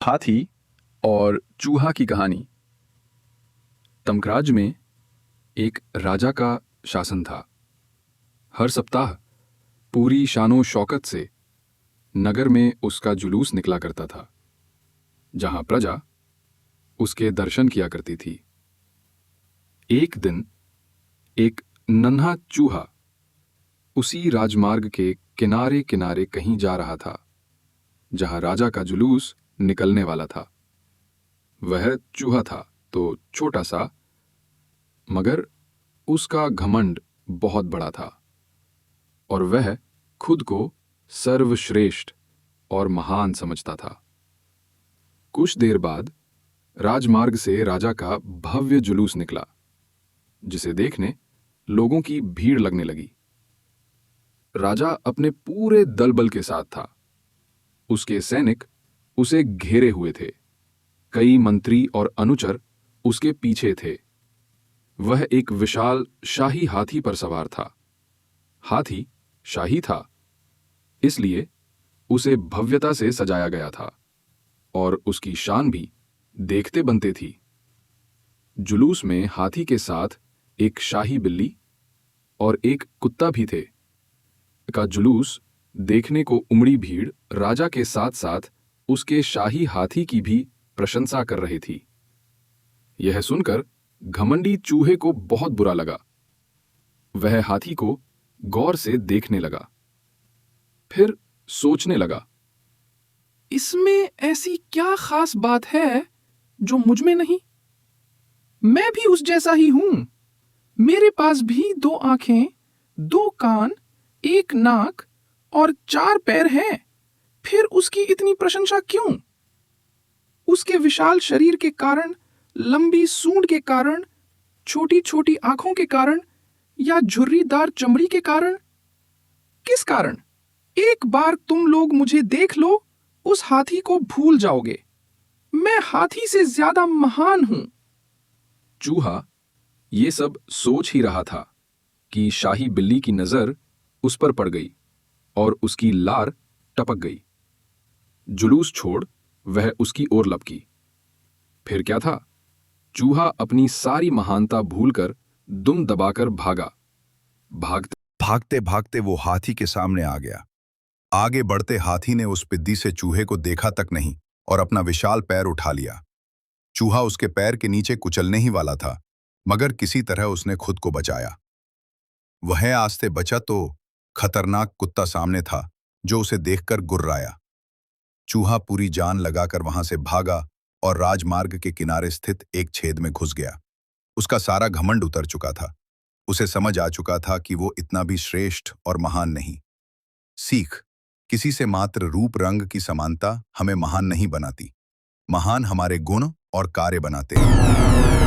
हाथी और चूहा की कहानी। तमकराज में एक राजा का शासन था। हर सप्ताह पूरी शानो शौकत से नगर में उसका जुलूस निकला करता था, जहां प्रजा उसके दर्शन किया करती थी। एक दिन एक नन्हा चूहा उसी राजमार्ग के किनारे किनारे कहीं जा रहा था, जहां राजा का जुलूस निकलने वाला था। वह चूहा था तो छोटा सा, मगर उसका घमंड बहुत बड़ा था और वह खुद को सर्वश्रेष्ठ और महान समझता था। कुछ देर बाद राजमार्ग से राजा का भव्य जुलूस निकला, जिसे देखने लोगों की भीड़ लगने लगी। राजा अपने पूरे दलबल के साथ था। उसके सैनिक उसे घेरे हुए थे। कई मंत्री और अनुचर उसके पीछे थे। वह एक विशाल शाही हाथी पर सवार था। हाथी शाही था, इसलिए उसे भव्यता से सजाया गया था और उसकी शान भी देखते बनते थी। जुलूस में हाथी के साथ एक शाही बिल्ली और एक कुत्ता भी थे। का जुलूस देखने को उमड़ी भीड़ राजा के साथ साथ उसके शाही हाथी की भी प्रशंसा कर रही थी। यह सुनकर घमंडी चूहे को बहुत बुरा लगा। वह हाथी को गौर से देखने लगा, फिर सोचने लगा, इसमें ऐसी क्या खास बात है जो मुझ में नहीं? मैं भी उस जैसा ही हूं। मेरे पास भी 2 आंखें, 2 कान, 1 नाक और 4 पैर हैं। फिर उसकी इतनी प्रशंसा क्यों? उसके विशाल शरीर के कारण, लंबी सूंड के कारण, छोटी छोटी आंखों के कारण या झुर्रीदार चमड़ी के कारण? किस कारण? एक बार तुम लोग मुझे देख लो, उस हाथी को भूल जाओगे। मैं हाथी से ज्यादा महान हूं। चूहा ये सब सोच ही रहा था कि शाही बिल्ली की नजर उस पर पड़ गई और उसकी लार टपक गई। जुलूस छोड़ वह उसकी ओर लपकी। फिर क्या था, चूहा अपनी सारी महानता भूलकर दुम दबाकर भागा। भागते भागते भागते वो हाथी के सामने आ गया। आगे बढ़ते हाथी ने उस पिद्दी से चूहे को देखा तक नहीं और अपना विशाल पैर उठा लिया। चूहा उसके पैर के नीचे कुचलने ही वाला था, मगर किसी तरह उसने खुद को बचाया। वह आस्ते बचा तो खतरनाक कुत्ता सामने था, जो उसे देखकर गुर्राया। चूहा पूरी जान लगाकर वहां से भागा और राजमार्ग के किनारे स्थित एक छेद में घुस गया। उसका सारा घमंड उतर चुका था। उसे समझ आ चुका था कि वो इतना भी श्रेष्ठ और महान नहीं। सीख: किसी से मात्र रूप रंग की समानता हमें महान नहीं बनाती। महान हमारे गुण और कार्य बनाते हैं।